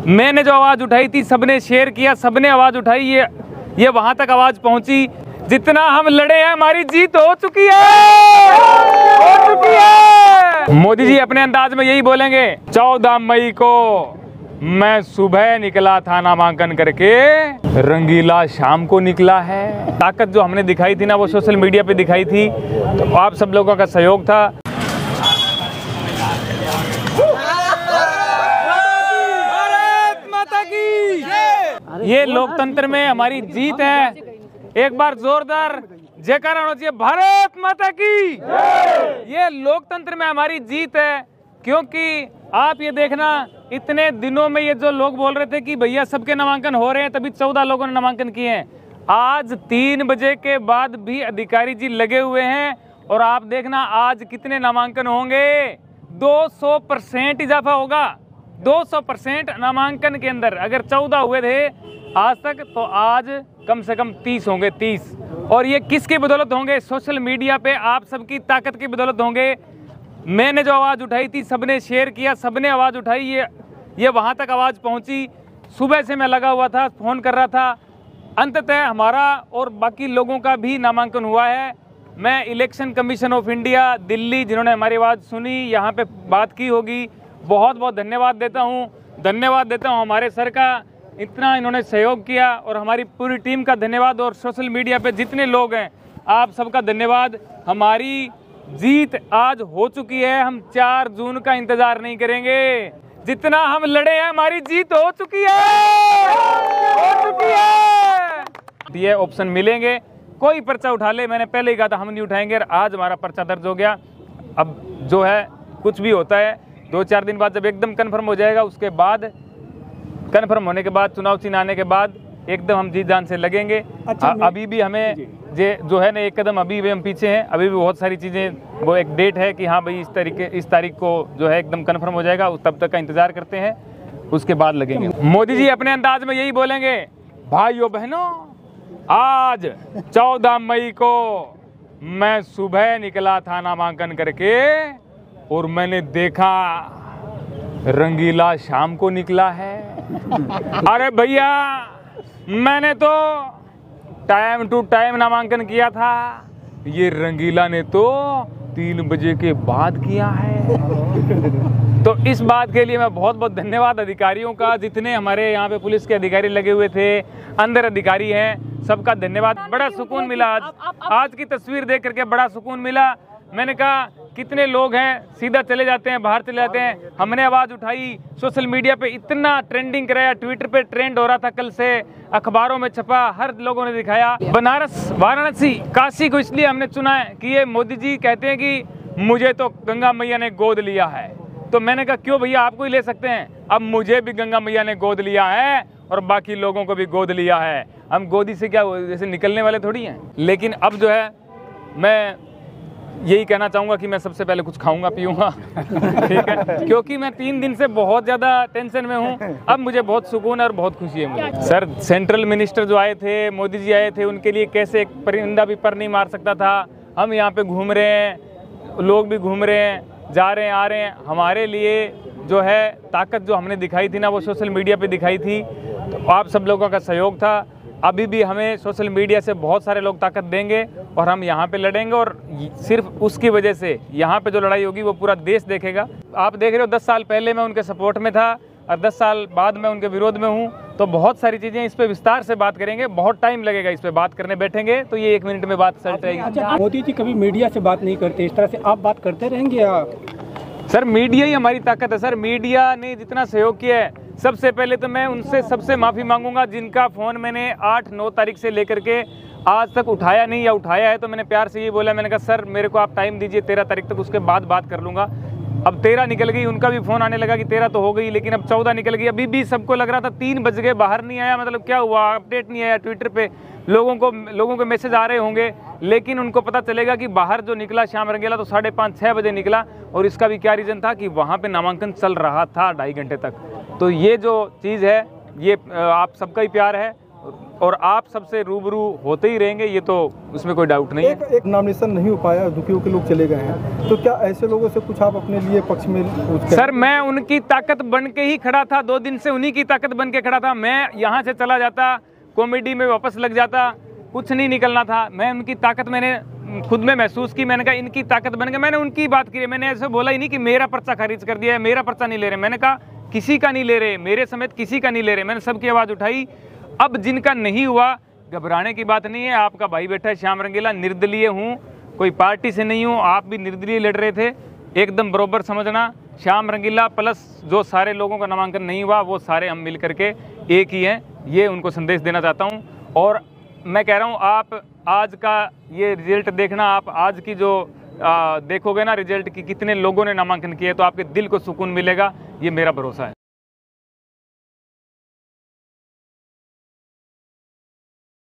मैंने जो आवाज़ उठाई थी सबने शेयर किया, सबने आवाज़ उठाई, ये वहाँ तक आवाज़ पहुँची। जितना हम लड़े हैं हमारी जीत हो चुकी है, हो चुकी है। मोदी जी अपने अंदाज में यही बोलेंगे, 14 मई को मैं सुबह निकला था नामांकन करके, रंगीला शाम को निकला है। ताकत जो हमने दिखाई थी ना वो सोशल मीडिया पे दिखाई थी, तो आप सब लोगों का सहयोग था। भारत माता की, ये लोकतंत्र में हमारी जीत है। एक बार जोरदार जयकारा होना चाहिए, भारत माता की। ये लोकतंत्र में हमारी जीत है, क्योंकि आप ये देखना इतने दिनों में ये जो लोग बोल रहे थे कि भैया सबके नामांकन हो रहे हैं, तभी 14 लोगों ने नामांकन किए हैं। आज 3 बजे के बाद भी अधिकारी जी लगे हुए हैं, और आप देखना आज कितने नामांकन होंगे। 200% इजाफा होगा, 200% नामांकन के अंदर। अगर 14 हुए थे आज तक, तो आज कम से कम 30 होंगे, 30। और ये किसकी बदौलत होंगे? सोशल मीडिया पे आप सबकी ताकत की बदौलत होंगे। मैंने जो आवाज़ उठाई थी सबने शेयर किया, सबने आवाज़ उठाई, ये वहाँ तक आवाज़ पहुँची। सुबह से मैं लगा हुआ था, फ़ोन कर रहा था। अंततः हमारा और बाकी लोगों का भी नामांकन हुआ है। मैं election commission of India Delhi, जिन्होंने हमारी आवाज़ सुनी, यहाँ पे बात की होगी, बहुत बहुत धन्यवाद देता हूँ। धन्यवाद देता हूँ हमारे सर का, इतना इन्होंने सहयोग किया, और हमारी पूरी टीम का धन्यवाद, और सोशल मीडिया पे जितने लोग हैं आप सबका धन्यवाद। हमारी जीत आज हो चुकी है, हम 4 जून का इंतजार नहीं करेंगे। जितना हम लड़े हैं हमारी जीत हो चुकी है, हो चुकी है। ये ऑप्शन मिलेंगे, कोई पर्चा उठा ले, मैंने पहले ही कहा था हम नहीं उठाएंगे। आज हमारा पर्चा दर्ज हो गया। अब जो है कुछ भी होता है, 2-4 दिन बाद जब एकदम कन्फर्म हो जाएगा, उसके बाद कन्फर्म होने के बाद, चुनाव चिन्ह आने के बाद एकदम हम जी जान से लगेंगे। अभी भी हमें जो है ना एक कदम अभी भी हम पीछे हैं। अभी भी बहुत सारी चीज़ें, वो एक डेट है कि हाँ भाई इस तारीख को जो है एकदम कन्फर्म हो जाएगा, तब तक का इंतजार करते हैं, उसके बाद लगेंगे। मोदी जी अपने अंदाज में यही बोलेंगे, भाइयों बहनों, आज 14 मई को मैं सुबह निकला था नामांकन करके, और मैंने देखा रंगीला शाम को निकला है। अरे भैया, मैंने तो टाइम टू टाइम नामांकन किया था, ये रंगीला ने तो 3 बजे के बाद किया है। तो इस बात के लिए मैं बहुत बहुत धन्यवाद अधिकारियों का, जितने हमारे यहाँ पे पुलिस के अधिकारी लगे हुए थे, अंदर अधिकारी हैं, सबका धन्यवाद। बड़ा सुकून मिला आज की तस्वीर देख करके, बड़ा सुकून मिला। मैंने कहा कितने लोग हैं सीधा चले जाते हैं, बाहर चले जाते हैं। हमने आवाज़ उठाई, सोशल मीडिया पे इतना ट्रेंडिंग कराया, ट्विटर पे ट्रेंड हो रहा था कल से, अखबारों में छपा, हर लोगों ने दिखाया। बनारस, वाराणसी, काशी को इसलिए हमने चुना है कि ये मोदी जी कहते हैं कि मुझे तो गंगा मैया ने गोद लिया है। तो मैंने कहा क्यों भैया, आपको ही ले सकते हैं। अब मुझे भी गंगा मैया ने गोद लिया है, और बाकी लोगों को भी गोद लिया है। हम गोदी से क्या जैसे निकलने वाले थोड़ी हैं। लेकिन अब जो है मैं यही कहना चाहूँगा कि मैं सबसे पहले कुछ खाऊंगा पीऊंगा, ठीक है, क्योंकि मैं 3 दिन से बहुत ज़्यादा टेंशन में हूँ। अब मुझे बहुत सुकून और बहुत खुशी है मुझे। सर, सेंट्रल मिनिस्टर जो आए थे, मोदी जी आए थे, उनके लिए कैसे एक परिंदा भी पर नहीं मार सकता था। हम यहाँ पे घूम रहे हैं, लोग भी घूम रहे हैं, जा रहे हैं, आ रहे हैं। हमारे लिए जो है ताकत जो हमने दिखाई थी ना, वो सोशल मीडिया पे दिखाई थी, तो आप सब लोगों का सहयोग था। अभी भी हमें सोशल मीडिया से बहुत सारे लोग ताकत देंगे, और हम यहाँ पे लड़ेंगे, और सिर्फ उसकी वजह से यहाँ पे जो लड़ाई होगी वो पूरा देश देखेगा। आप देख रहे हो 10 साल पहले मैं उनके सपोर्ट में था, और 10 साल बाद मैं उनके विरोध में हूँ। तो बहुत सारी चीज़ें इस पे विस्तार से बात करेंगे, बहुत टाइम लगेगा इस पे बात करने बैठेंगे, तो ये 1 मिनट में बात सेट रहेगी। अच्छा, मोदी जी कभी मीडिया से बात नहीं करते, इस तरह से आप बात करते रहेंगे? सर, मीडिया ही हमारी ताकत है। सर, मीडिया ने जितना सहयोग किया है, सबसे पहले तो मैं उनसे सबसे माफ़ी मांगूंगा जिनका फ़ोन मैंने 8-9 तारीख से लेकर के आज तक उठाया नहीं, या उठाया है तो मैंने प्यार से ये बोला, मैंने कहा सर मेरे को आप टाइम दीजिए 13 तारीख तक, उसके बाद बात कर लूँगा। अब 13 निकल गई, उनका भी फ़ोन आने लगा कि 13 तो हो गई, लेकिन अब 14 निकल गई। अभी भी सबको लग रहा था 3 बज गए, बाहर नहीं आया, मतलब क्या हुआ, अपडेट नहीं आया ट्विटर पे। लोगों को मैसेज आ रहे होंगे, लेकिन उनको पता चलेगा कि बाहर जो निकला श्याम रंगीला तो 5:30-6 बजे निकला, और इसका भी क्या रीज़न था कि वहाँ पे नामांकन चल रहा था 2.5 घंटे तक। तो ये जो चीज़ है, ये आप सबका ही प्यार है। और आप सबसे रूबरू होते ही रहेंगे, ये तो उसमें कोई डाउट नहीं है। एक नॉमिनेशन नहीं हो पाया, दुखियों के लोग चले गए हैं, तो क्या ऐसे लोगों से कुछ आप अपने लिए पक्ष में सर, मैं उनकी ताकत बन के ही खड़ा था, 2 दिन से उन्हीं की ताकत बन के खड़ा था। मैं यहाँ से चला जाता, कॉमेडी में वापस लग जाता, कुछ नहीं निकलना था। मैं उनकी ताकत मैंने खुद में महसूस की, मैंने कहा इनकी ताकत बन के मैंने उनकी बात की। मैंने ऐसे बोला ही नहीं कि मेरा पर्चा खारिज कर दिया है, मेरा पर्चा नहीं ले रहे। मैंने कहा किसी का नहीं ले रहे, मेरे समेत किसी का नहीं ले रहे। मैंने सबकी आवाज़ उठाई। अब जिनका नहीं हुआ, घबराने की बात नहीं है। आपका भाई बैठा है श्याम रंगीला, निर्दलीय हूँ, कोई पार्टी से नहीं हूँ। आप भी निर्दलीय लड़ रहे थे, एकदम बराबर समझना। श्याम रंगीला प्लस जो सारे लोगों का नामांकन नहीं हुआ, वो सारे हम मिल करके एक ही हैं, ये उनको संदेश देना चाहता हूँ। और मैं कह रहा हूँ, आप आज का ये रिजल्ट देखना, आप आज की जो देखोगे ना रिजल्ट की कितने लोगों ने नामांकन किए, तो आपके दिल को सुकून मिलेगा, ये मेरा भरोसा है।